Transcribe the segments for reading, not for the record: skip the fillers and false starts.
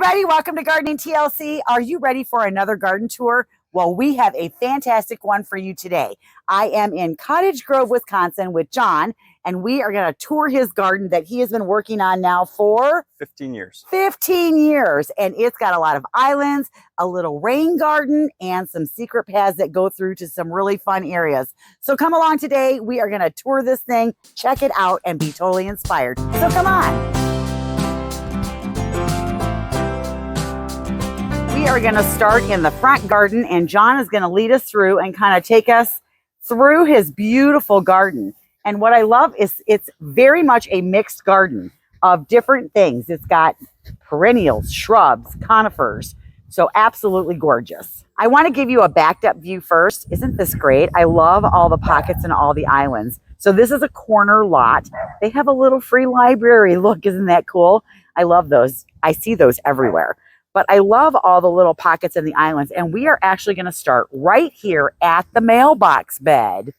everybody, welcome to Gardening TLC. Are you ready for another garden tour? Well, we have a fantastic one for you today. I am in Cottage Grove, Wisconsin with Jon, and we are going to tour his garden that he has been working on now for 15 years. 15 years, and it's got a lot of islands, a little rain garden, and some secret paths that go through to some really fun areas. So come along today. We are going to tour this thing, check it out, and be totally inspired. So come on. We are going to start in the front garden, and Jon is going to lead us through and kind of take us through his beautiful garden. And what I love is it's very much a mixed garden of different things. It's got perennials, shrubs, conifers. So absolutely gorgeous. I want to give you a backed up view first. Isn't this great? I love all the pockets and all the islands. So this is a corner lot. They have a little free library. Look, isn't that cool? I love those. I see those everywhere. But I love all the little pockets and the islands. And we are actually going to start right here at the mailbox bed.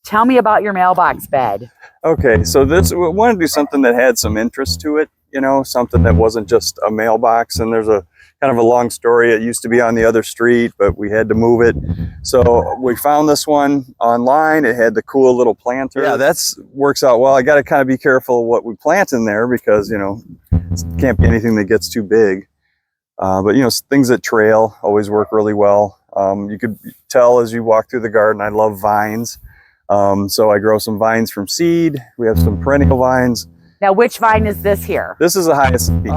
Tell me about your mailbox bed. Okay, so we wanted to do something that had some interest to it, you know, something that wasn't just a mailbox. And there's a kind of a long story. It used to be on the other street, but we had to move it. So we found this one online. It had the cool little planter. Yeah, that's works out well. I got to kind of be careful of what we plant in there because, you know, it can't be anything that gets too big. But, you know, things that trail always work really well. You could tell as you walk through the garden, I love vines. So I grow some vines from seed. We have some perennial vines. Now, which vine is this here? This is a hyacinth.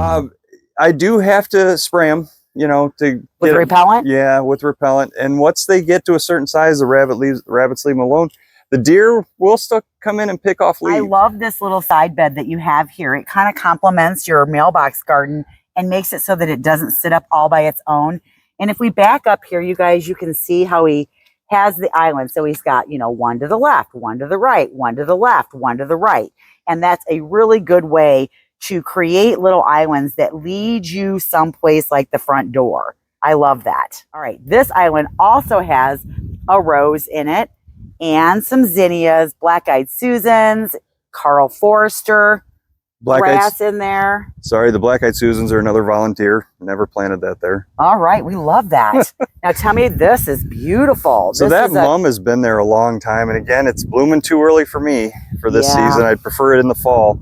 I do have to spray them, you know, to with repellent? Yeah, with repellent. And once they get to a certain size, the rabbits leave them alone. The deer will still come in and pick off leaves. I love this little side bed that you have here. It kind of complements your mailbox garden and makes it so that it doesn't sit up all by its own. And if we back up here, you guys, you can see how he has the island. So he's got, you know, one to the left, one to the right, one to the left, one to the right. And that's a really good way to create little islands that lead you someplace like the front door. I love that. All right, this island also has a rose in it and some zinnias, black-eyed Susans, Carl Forrester, grass in there. Sorry, the black-eyed Susans are another volunteer. Never planted that there. All right, we love that. Now tell me, this is beautiful. So that mum has been there a long time, and again, it's blooming too early for me for this season. I'd prefer it in the fall,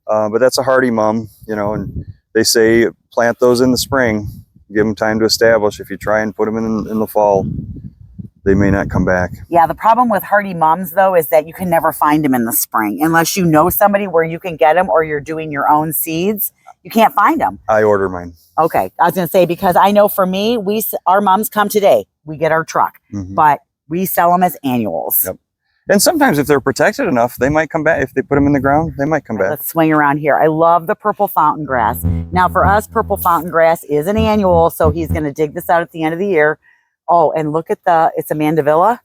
but that's a hardy mum, you know. And they say plant those in the spring, give them time to establish. If you try and put them in the fall, they may not come back. Yeah, the problem with hardy mums, though, is that you can never find them in the spring. Unless you know somebody where you can get them or you're doing your own seeds, you can't find them. I order mine. Okay, I was going to say, because I know for me, our mums come today. We get our truck, but we sell them as annuals. Yep. And sometimes if they're protected enough, they might come back. If they put them in the ground, they might come back. Let's swing around here. I love the purple fountain grass. Now, for us, purple fountain grass is an annual, so he's going to dig this out at the end of the year. Oh, and look at it's a mandevilla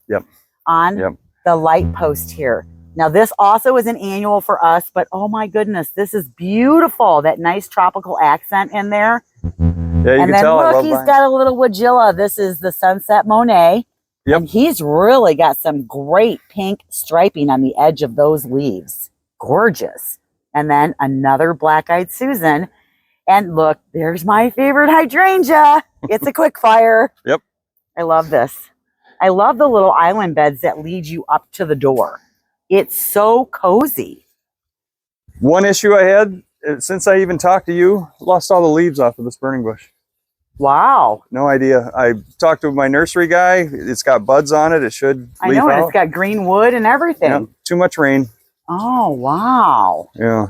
on the light post here. Now, this also is an annual for us, but oh my goodness, this is beautiful. That nice tropical accent in there. Yeah, you and can tell. Look, he's got a little woodgilla. This is the Sunset Monet. Yep. And he's really got some great pink striping on the edge of those leaves. Gorgeous. And then another black-eyed Susan. And look, there's my favorite hydrangea. It's a quick fire. Yep. I love this. I love the little island beds that lead you up to the door. It's so cozy. One issue I had, since I even talked to you, lost all the leaves off of this burning bush. Wow. No idea. I talked to my nursery guy. It's got buds on it. It should I know, and it's got green wood and everything. Yeah, too much rain. Oh, wow. Yeah.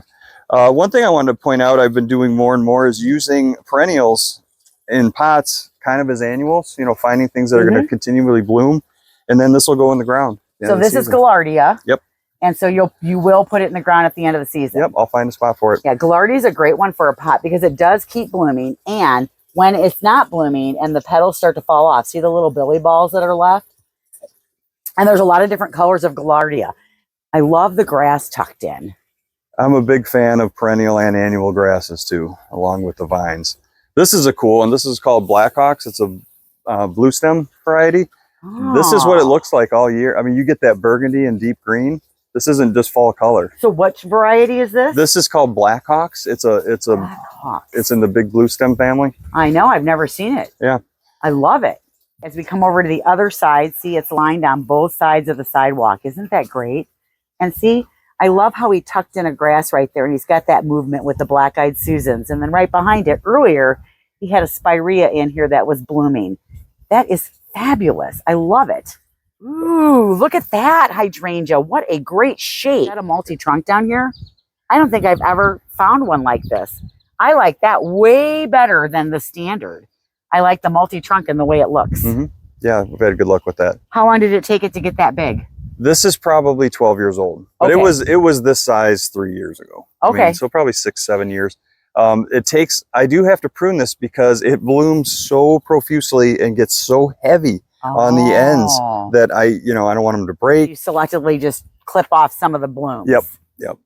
One thing I wanted to point out I've been doing more and more is using perennials in pots kind of as annuals, you know, finding things that are going to continually bloom, and then this will go in the ground. So this is Gaillardia. Yep. And so you will put it in the ground at the end of the season. Yep, I'll find a spot for it. Yeah, Gaillardia is a great one for a pot because it does keep blooming, and when it's not blooming and the petals start to fall off, see the little billy balls that are left? And there's a lot of different colors of Gaillardia. I love the grass tucked in. I'm a big fan of perennial and annual grasses too, along with the vines. This is a cool one. This is called Blackhawks. It's a blue stem variety. Oh. This is what it looks like all year. I mean, you get that burgundy and deep green. This isn't just fall color. So which variety is this? This is called Blackhawks. It's in the big blue stem family. I know, I've never seen it. Yeah. I love it. As we come over to the other side, see it's lined on both sides of the sidewalk. Isn't that great? And see, I love how he tucked in a grass right there, and he's got that movement with the black-eyed Susans. And then right behind it, earlier, he had a spirea in here that was blooming. That is fabulous. I love it. Ooh, look at that hydrangea. What a great shape. Got a multi-trunk down here? I don't think I've ever found one like this. I like that way better than the standard. I like the multi-trunk and the way it looks. Yeah, we've had good luck with that. How long did it take it to get that big? This is probably 12 years old, but Okay. it was this size 3 years ago. Okay. I mean, so probably 6, 7 years. I do have to prune this because it blooms so profusely and gets so heavy on the ends that I don't want them to break. You selectively just clip off some of the blooms. Yep.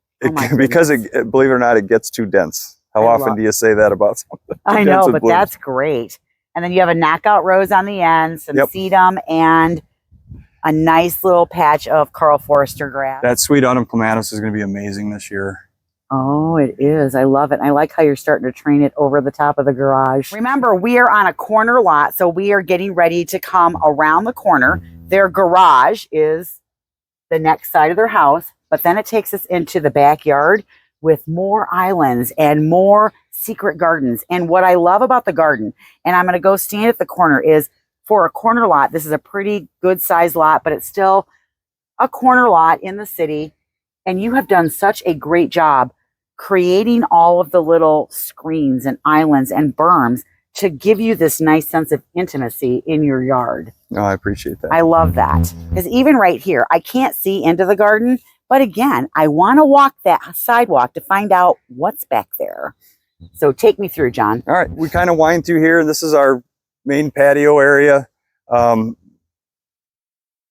Because goodness. believe it or not, it gets too dense. How often do you say that about something? I know, but that's great. And then you have a knockout rose on the end, some sedum, and a nice little patch of Carl Forrester grass. That sweet autumn clematis is going to be amazing this year. Oh, it is. I love it. I like how you're starting to train it over the top of the garage. Remember, we are on a corner lot, so we are getting ready to come around the corner. Their garage is the next side of their house, but then it takes us into the backyard with more islands and more secret gardens. And what I love about the garden, and I'm going to go stand at the corner, is for a corner lot, this is a pretty good size lot, but it's still a corner lot in the city. And you have done such a great job creating all of the little screens and islands and berms to give you this nice sense of intimacy in your yard. Oh, I appreciate that. I love that. Because even right here, I can't see into the garden, but again, I want to walk that sidewalk to find out what's back there. So take me through, John. All right, we kind of wind through here. This is our main patio area.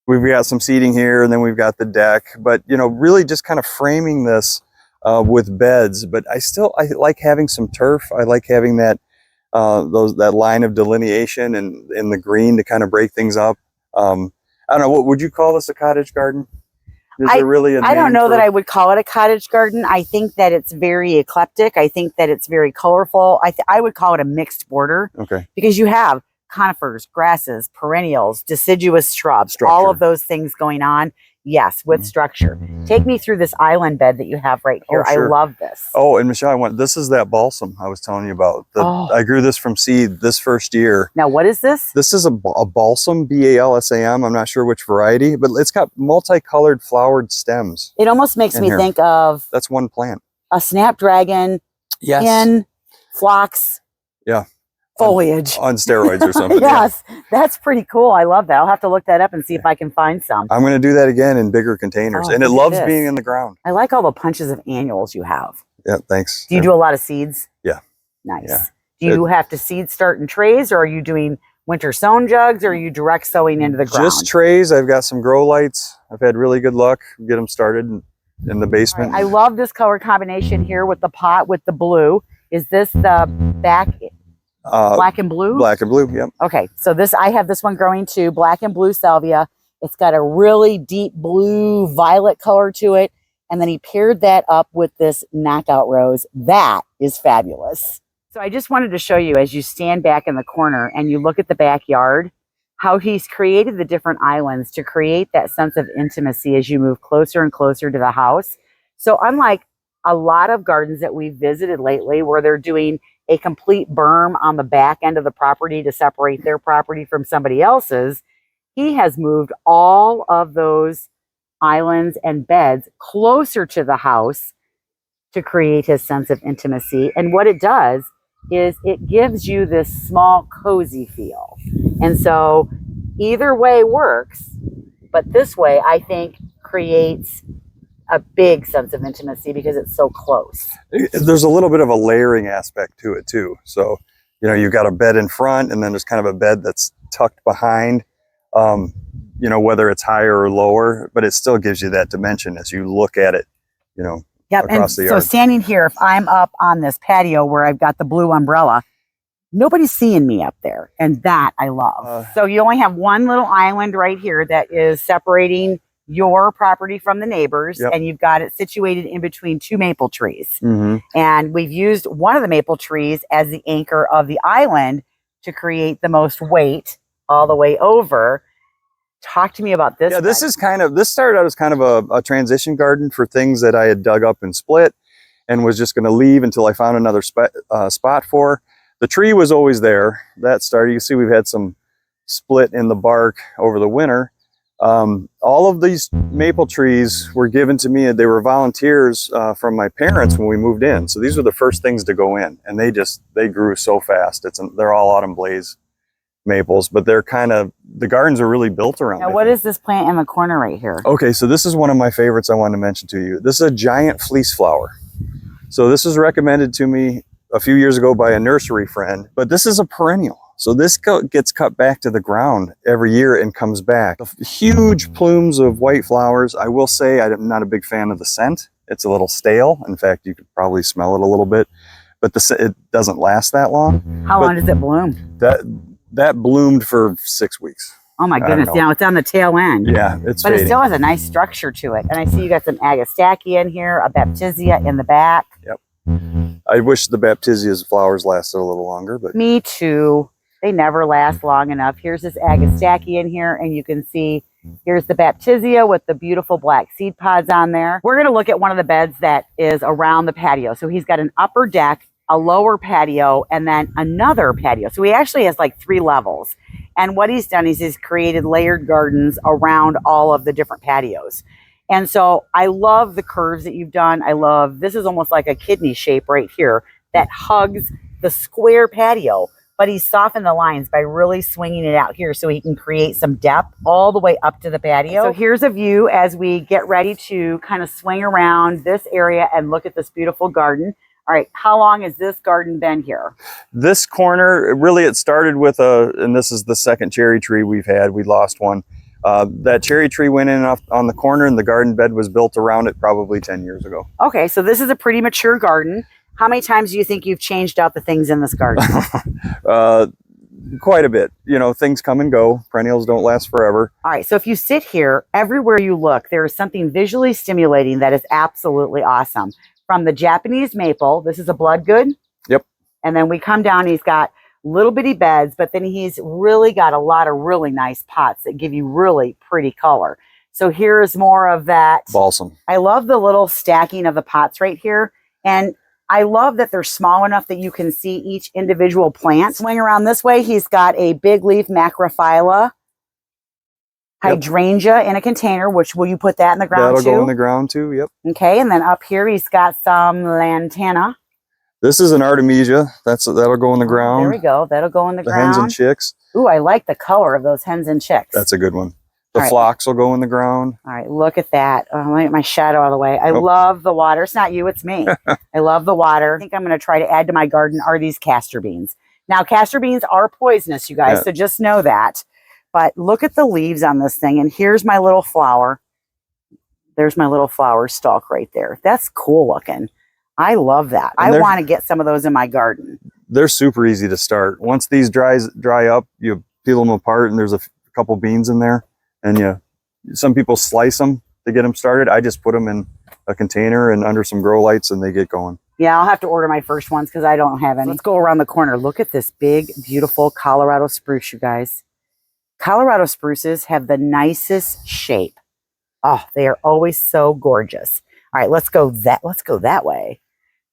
We've got some seating here, and then we've got the deck, but really just kind of framing this with beds. But I like having some turf. I like having that that line of delineation and in the green to kind of break things up. I don't know, what would you call this, a cottage garden? Is there really a name? I don't know that I would call it a cottage garden. I think that it's very eclectic. I think that it's very colorful. I would call it a mixed border. Okay. Because you have conifers, grasses, perennials, deciduous shrubs, all of those things going on. Yes, with structure. Take me through this island bed that you have right here. Oh, sure. I love this. Oh, and Michelle, this is that balsam I was telling you about. I grew this from seed this first year. Now, what is this? This is a balsam, B-A-L-S-A-M. I'm not sure which variety, but it's got multicolored flowered stems. It almost makes me think of... That's one plant. A snapdragon in phlox. Yeah. Foliage on steroids or something. Yes, that's pretty cool. I love that. I'll have to look that up and see if I can find some. I'm going to do that again in bigger containers, and it loves being in the ground. I like all the punches of annuals you have. Yeah, thanks. Do you do a lot of seeds? Yeah. Nice. Yeah. Do you have to seed start in trays, or are you doing winter sown jugs, or are you direct sowing into the ground? Just trays. I've got some grow lights. I've had really good luck. Get them started in the basement. Right. I love this color combination here with the pot with the blue. Is this the back... black and blue? Black and blue, yep. Okay, so I have this one growing too, black and blue salvia. It's got a really deep blue violet color to it. And then he paired that up with this knockout rose. That is fabulous. So I just wanted to show you, as you stand back in the corner and you look at the backyard, how he's created the different islands to create that sense of intimacy as you move closer and closer to the house. So unlike a lot of gardens that we've visited lately where they're doing a complete berm on the back end of the property to separate their property from somebody else's, he has moved all of those islands and beds closer to the house to create his sense of intimacy. And what it does is it gives you this small cozy feel. And so either way works, but this way I think creates a big sense of intimacy because it's so close. There's a little bit of a layering aspect to it too. So, you've got a bed in front, and then there's kind of a bed that's tucked behind, whether it's higher or lower, but it still gives you that dimension as you look at it, across the yard. So standing here, if I'm up on this patio where I've got the blue umbrella, nobody's seeing me up there. And that I love. So you only have one little island right here that is separating your property from the neighbors, Yep. and you've got it situated in between two maple trees. Mm-hmm. And we've used one of the maple trees as the anchor of the island to create the most weight all the way over. Talk to me about this. Yeah, this started out as kind of a transition garden for things that I had dug up and split and was just going to leave until I found another spot for. The tree was always there. That started, you can see we've had some split in the bark over the winter. All of these maple trees were given to me, and they were volunteers from my parents when we moved in. So these were the first things to go in, and they grew so fast. They're all autumn blaze maples, but the gardens are really built around. Now, what is this plant in the corner right here? Okay, so this is one of my favorites I wanted to mention to you. This is a giant fleece flower. So this was recommended to me a few years ago by a nursery friend, but this is a perennial. So this gets cut back to the ground every year and comes back. Huge plumes of white flowers. I will say I'm not a big fan of the scent. It's a little stale. In fact, you could probably smell it a little bit, but it doesn't last that long. How long does it bloom? That bloomed for 6 weeks. Oh my goodness, now it's on the tail end. Yeah, it's But fading. it still has a nice structure to it. And I see you got some Agastache in here, a Baptisia in the back. Yep. I wish the Baptisia's flowers lasted a little longer, but Me too. They never last long enough. Here's this Agastache in here, and you can see here's the Baptisia with the beautiful black seed pods on there. We're going to look at one of the beds that is around the patio. So he's got an upper deck, a lower patio, and then another patio. So he actually has like 3 levels. And what he's done is he's created layered gardens around all of the different patios. And so I love the curves that you've done. This is almost like a kidney shape right here that hugs the square patio. But he's softened the lines by really swinging it out here so he can create some depth all the way up to the patio. So here's a view as we get ready to kind of swing around this area and look at this beautiful garden. All right, how long has this garden been here? this corner, really it started with and this is the second cherry tree we've had. We lost one. That cherry tree went in on the corner, and the garden bed was built around it probably 10 years ago. Okay, so this is a pretty mature garden. How many times do you think you've changed out the things in this garden? Quite a bit. You know, things come and go. Perennials don't last forever. All right, so if you sit here, everywhere you look, there is something visually stimulating that is absolutely awesome. From the Japanese maple, this is a bloodgood. Yep. And then we come down, he's got little bitty beds, but then he's really got a lot of really nice pots that give you really pretty color. So here's more of that. Balsam. I love the little stacking of the pots right here. And I love that they're small enough that you can see each individual plant. Swing around this way, he's got a big leaf macrophylla hydrangea in a container, which will you put that in the ground That'll too? go in the ground too, yep. Okay, and then up here he's got some lantana. This is an artemisia. That'll go in the ground. There we go. That'll go in the The ground. hens and chicks. Ooh, I like the color of those hens and chicks. That's a good one. The All right. phlox will go in the ground. All right, look at that. Oh, let me get my shadow out of the way. I love the water. It's not you, it's me. I love the water. I think I'm going to try to add to my garden are these castor beans. Now, castor beans are poisonous, you guys, so just know that. But look at the leaves on this thing, and here's my little flower. There's my little flower stalk right there. That's cool looking. I love that. I want to get some of those in my garden. They're super easy to start. Once these dry up, you peel them apart, and there's a couple beans in there. And some people slice them to get them started. I just put them in a container and under some grow lights, and they get going. Yeah, I'll have to order my first ones because I don't have any. Let's go around the corner. Look at this big, beautiful Colorado spruce, you guys. Colorado spruces have the nicest shape. Oh, they are always so gorgeous. All right, let's go that way.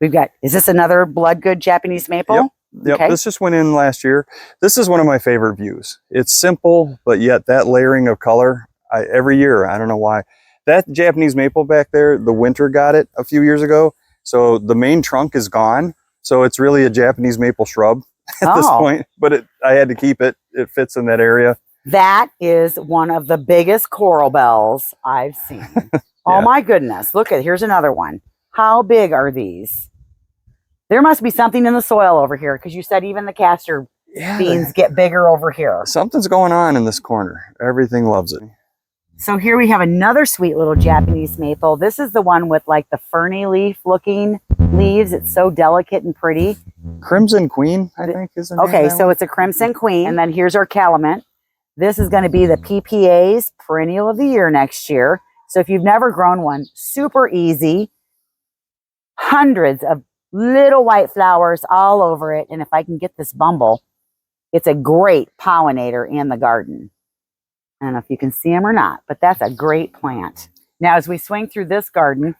We've got, is this another bloodgood Japanese maple? Yep, Okay. This just went in last year. This is one of my favorite views. It's simple, but yet that layering of color, every year, I don't know why. That Japanese maple back there, the winter got it a few years ago. So the main trunk is gone. So it's really a Japanese maple shrub at this point, but I had to keep it. It fits in that area. That is one of the biggest coral bells I've seen. Oh my goodness. Look at, here's another one. How big are these? There must be something in the soil over here because you said even the castor beans get bigger over here. Something's going on in this corner. Everything loves it. So here we have another sweet little Japanese maple. This is the one with like the ferny leaf looking leaves. It's so delicate and pretty. Crimson Queen, I think is the name. Okay, so it's a Crimson Queen. And then here's our calumet. This is going to be the PPA's Perennial of the Year next year. So if you've never grown one, super easy. Hundreds of little white flowers all over it. And if I can get this bumble, it's a great pollinator in the garden. I don't know if you can see him or not, but that's a great plant. Now, as we swing through this garden,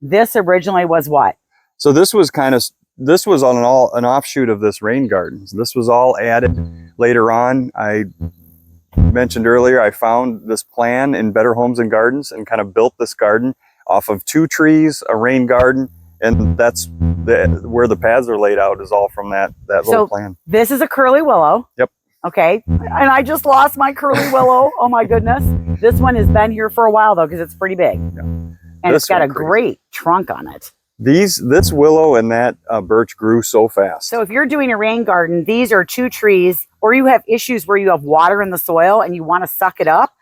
this originally was what? So this was on an offshoot of this rain garden. So this was all added later on. I mentioned earlier, I found this plan in Better Homes and Gardens and kind of built this garden off of 2 trees, a rain garden, and that's where the paths are laid out is all from that little plan. This is a curly willow. Yep. Okay. And I just lost my curly willow. Oh my goodness. This one has been here for a while though, because it's pretty big. Yeah. And it's got a great trunk on it. This willow and that birch grew so fast. So if you're doing a rain garden, these are 2 trees, or you have issues where you have water in the soil and you want to suck it up.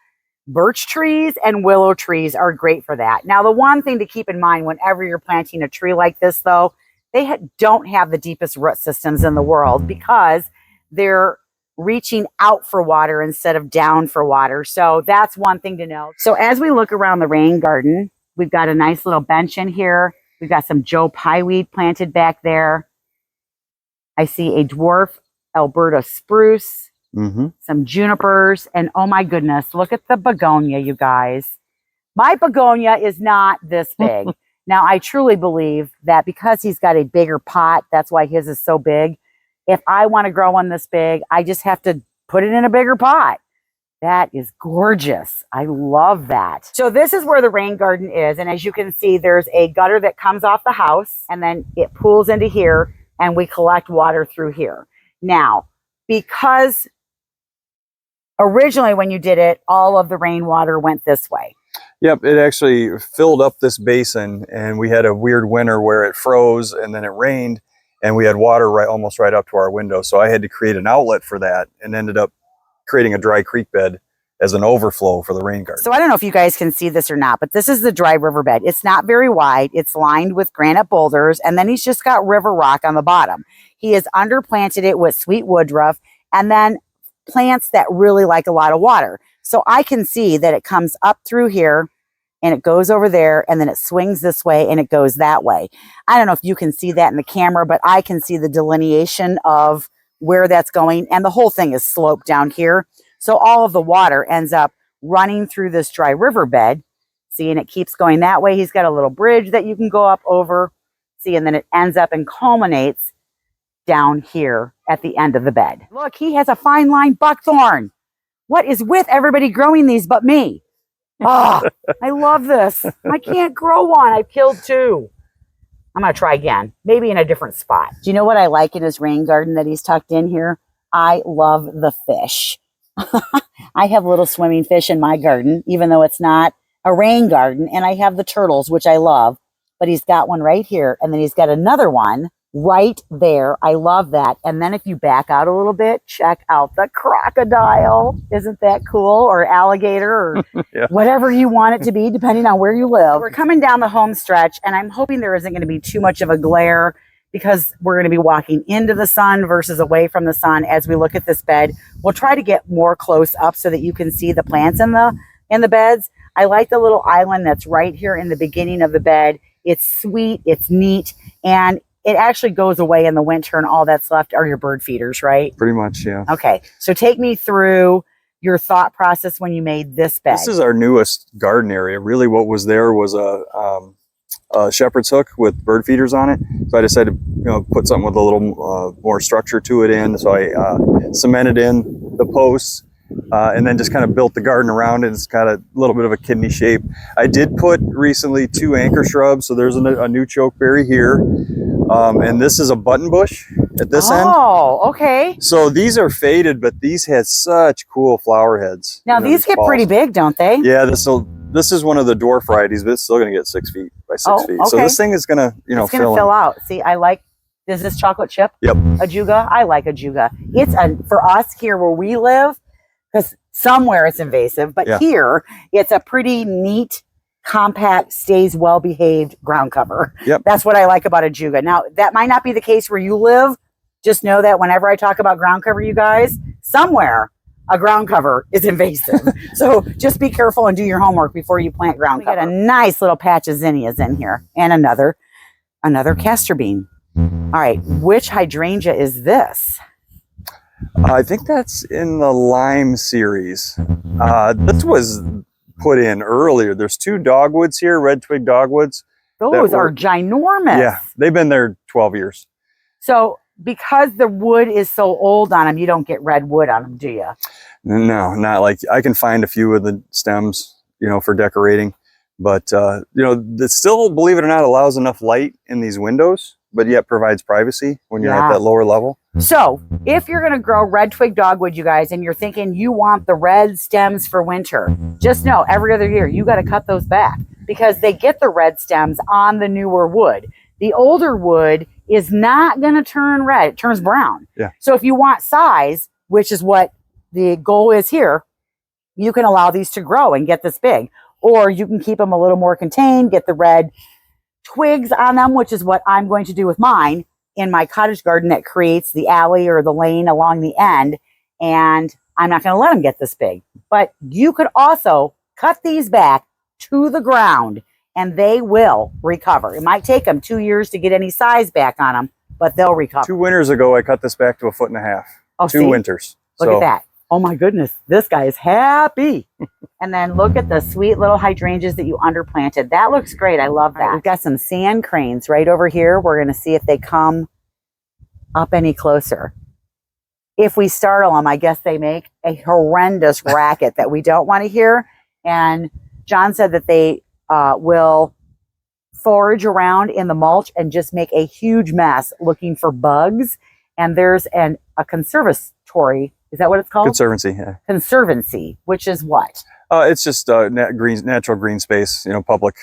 Birch trees and willow trees are great for that. Now, the one thing to keep in mind whenever you're planting a tree like this, though, they don't have the deepest root systems in the world because they're reaching out for water instead of down for water. So that's one thing to know. So as we look around the rain garden, we've got a nice little bench in here. We've got some Joe Pyeweed planted back there. I see a dwarf Alberta spruce. Some junipers, and oh my goodness, look at the begonia, you guys. My begonia is not this big. Now, I truly believe that because he's got a bigger pot, that's why his is so big. If I want to grow one this big, I just have to put it in a bigger pot. That is gorgeous. I love that. So this is where the rain garden is, and as you can see, there's a gutter that comes off the house, and then it pools into here, and we collect water through here. Now, because originally, when you did it, all of the rainwater went this way. Yep, it actually filled up this basin, and we had a weird winter where it froze and then it rained, and we had water almost right up to our window. So I had to create an outlet for that and ended up creating a dry creek bed as an overflow for the rain garden. So I don't know if you guys can see this or not, but this is the dry riverbed. It's not very wide. It's lined with granite boulders, and then he's just got river rock on the bottom. He has underplanted it with sweet woodruff, and then plants that really like a lot of water. So I can see that it comes up through here and it goes over there and then it swings this way and it goes that way. I don't know if you can see that in the camera, but I can see the delineation of where that's going, and the whole thing is sloped down here. So all of the water ends up running through this dry riverbed. See, and it keeps going that way. He's got a little bridge that you can go up over. See, and then it ends up and culminates down here at the end of the bed. Look, he has a fine line buckthorn. What is with everybody growing these but me? Oh, I love this. I can't grow one. I've killed 2. I'm going to try again, maybe in a different spot. Do you know what I like in his rain garden that he's tucked in here? I love the fish. I have little swimming fish in my garden, even though it's not a rain garden. And I have the turtles, which I love. But he's got one right here. And then he's got another one right there. I love that. And then if you back out a little bit, check out the crocodile. Isn't that cool? Or alligator, or yeah, whatever you want it to be, depending on where you live. We're coming down the home stretch, and I'm hoping there isn't going to be too much of a glare because we're going to be walking into the sun versus away from the sun as we look at this bed. We'll try to get more close up so that you can see the plants in the beds. I like the little island that's right here in the beginning of the bed. It's sweet, it's neat, and it actually goes away in the winter, and all that's left are your bird feeders, right? Pretty much, yeah. Okay, so take me through your thought process when you made this bed. This is our newest garden area. Really what was there was a shepherd's hook with bird feeders on it. So I decided to put something with a little more structure to it in. So I cemented in the posts and then just kind of built the garden around it. It's got a little bit of a kidney shape. I did put recently 2 anchor shrubs. So there's a new chokeberry here. And this is a button bush at this end. Oh, okay. So these are faded, but these had such cool flower heads. Now these get pretty big, don't they? Yeah, this is one of the dwarf varieties, but it's still going to get 6 feet by 6 feet. Okay. So this thing is going to, it's going to fill out. See, I like, is this chocolate chip? Yep. Ajuga? I like Ajuga. It's for us here where we live, because somewhere it's invasive, but here it's a pretty neat, compact, stays well-behaved ground cover. Yep. That's what I like about Ajuga. Now, that might not be the case where you live. Just know that whenever I talk about ground cover, you guys, somewhere a ground cover is invasive. So just be careful and do your homework before you plant ground cover. We got a nice little patch of zinnias in here and another castor bean. All right, which hydrangea is this? I think that's in the lime series. This was put in earlier. There's 2 dogwoods here, red twig dogwoods. Those are ginormous. Yeah, they've been there 12 years. So because the wood is so old on them, you don't get red wood on them, do you? No, not like, I can find a few of the stems, you know, for decorating. But, you know, it still, believe it or not, allows enough light in these windows, but yet provides privacy when you're at that lower level. So if you're going to grow red twig dogwood, you guys, and you're thinking you want the red stems for winter, just know every other year you got to cut those back because they get the red stems on the newer wood. The older wood is not going to turn red. It turns brown. Yeah. So if you want size, which is what the goal is here, you can allow these to grow and get this big. Or you can keep them a little more contained, get the red twigs on them, which is what I'm going to do with mine in my cottage garden that creates the alley or the lane along the end. And I'm not going to let them get this big. But you could also cut these back to the ground and they will recover. It might take them 2 years to get any size back on them, but they'll recover. 2 winters ago, I cut this back to 1.5 feet. Oh, 2 winters. Look at that. Oh my goodness, this guy is happy. And then look at the sweet little hydrangeas that you underplanted. That looks great. I love that. We've got some sand cranes right over here. We're going to see if they come up any closer. If we startle them, I guess they make a horrendous racket that we don't want to hear. And Jon said that they will forage around in the mulch and just make a huge mess looking for bugs. And there's a conservatory. Is that what it's called? Conservancy, yeah. Conservancy, which is what? It's just natural green space, you know, public,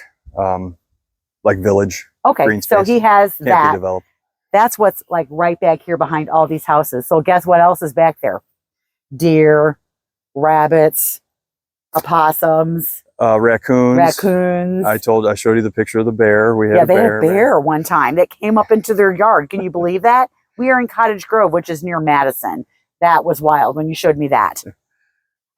like village. Okay, green space. so he has Can't that. be developed. That's what's like right back here behind all these houses. So guess what else is back there? Deer, rabbits, opossums, raccoons. I showed you the picture of the bear. We had they had a bear one time that came up into their yard. Can you believe that? We are in Cottage Grove, which is near Madison. That was wild when you showed me that.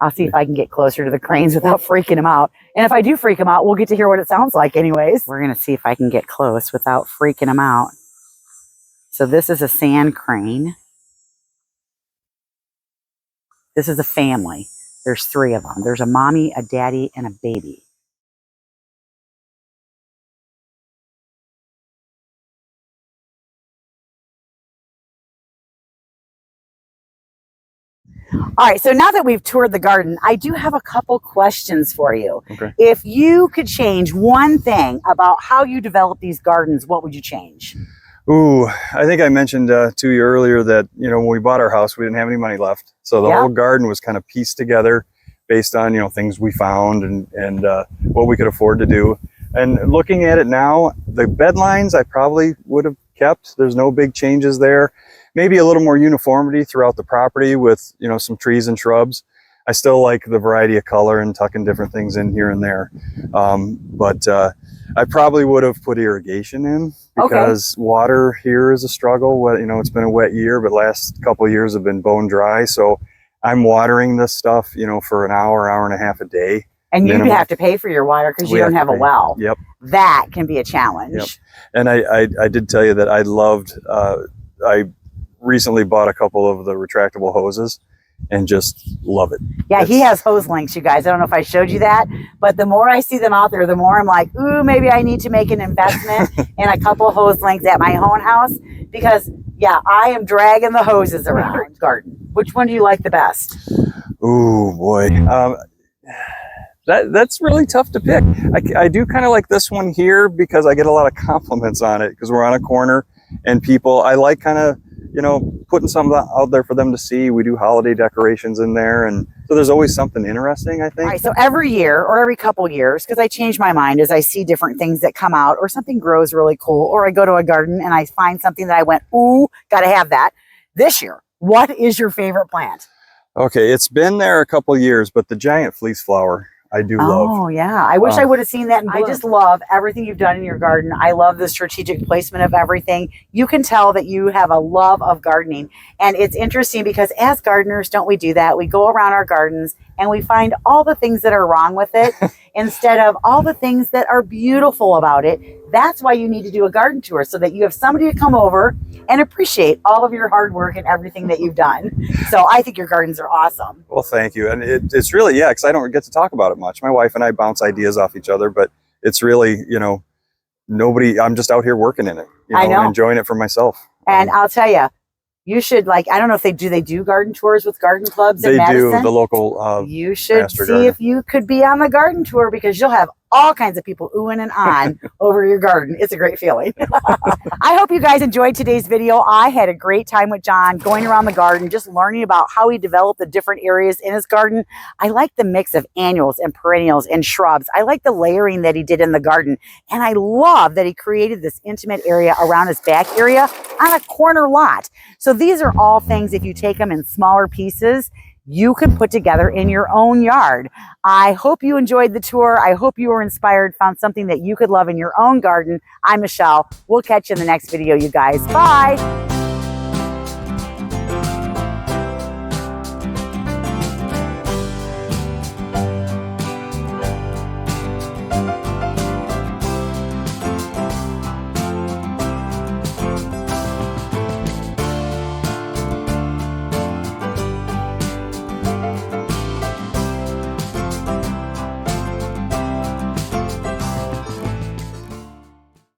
I'll see if I can get closer to the cranes without freaking them out. And if I do freak them out, we'll get to hear what it sounds like anyways. We're going to see if I can get close without freaking them out. So this is a sand crane. This is a family. There's 3 of them. There's a mommy, a daddy, and a baby. All right, so now that we've toured the garden, I do have a couple questions for you. Okay. If you could change one thing about how you develop these gardens, what would you change? Ooh, I think I mentioned to you earlier that, you know, when we bought our house, we didn't have any money left. So the whole garden was kind of pieced together based on, you know, things we found and what we could afford to do. And looking at it now, the bed lines I probably would have kept. There's no big changes there. Maybe a little more uniformity throughout the property with, you know, some trees and shrubs. I still like the variety of color and tucking different things in here and there. But I probably would have put irrigation in because water here is a struggle. Well, you know, it's been a wet year, but last couple of years have been bone dry. So I'm watering this stuff, you know, for an hour, hour and a half a day. And you'd have to pay for your water because you don't have a well. Yep. That can be a challenge. Yep. And I did tell you that I loved, I recently bought a couple of the retractable hoses and just love it. Yeah, he has hose links, you guys. I don't know if I showed you that, but the more I see them out there, the more I'm like, ooh, maybe I need to make an investment in a couple of hose links at my own house because, yeah, I am dragging the hoses around the garden. Which one do you like the best? Ooh, boy. That's really tough to pick. I do kind of like this one here because I get a lot of compliments on it because we're on a corner and people, I like kind of, you know, putting something out there for them to see. We do holiday decorations in there. And so there's always something interesting, I think. All right, so every year or every couple years, because I change my mind as I see different things that come out or something grows really cool, or I go to a garden and I find something that I went, ooh, got to have that. This year, what is your favorite plant? Okay, it's been there a couple years, but the giant fleece flower I do love. Oh yeah, I wish I would have seen that. I just love everything you've done in your garden. I love the strategic placement of everything. You can tell that you have a love of gardening. And it's interesting because as gardeners, don't we do that? We go around our gardens and we find all the things that are wrong with it instead of all the things that are beautiful about it. That's why you need to do a garden tour, so that you have somebody to come over and appreciate all of your hard work and everything that you've done. So I think your gardens are awesome. Well, thank you. And it's really, yeah, because I don't get to talk about it much. My wife and I bounce ideas off each other, but it's really, you know, I'm just out here working in it, you know, I know. and enjoying it for myself. And I'll tell you, you should, like, I don't know if they do garden tours with garden clubs in Madison? They do, the local you should master see gardener. if you could be on the garden tour, because you'll have all kinds of people oohing and on over your garden. It's a great feeling. I hope you guys enjoyed today's video. I had a great time with Jon going around the garden, just learning about how he developed the different areas in his garden. I like the mix of annuals and perennials and shrubs. I like the layering that he did in the garden. And I love that he created this intimate area around his back area on a corner lot. So these are all things, if you take them in smaller pieces, you can put together in your own yard. I hope you enjoyed the tour. I hope you were inspired, found something that you could love in your own garden. I'm Michelle. We'll catch you in the next video, you guys. Bye.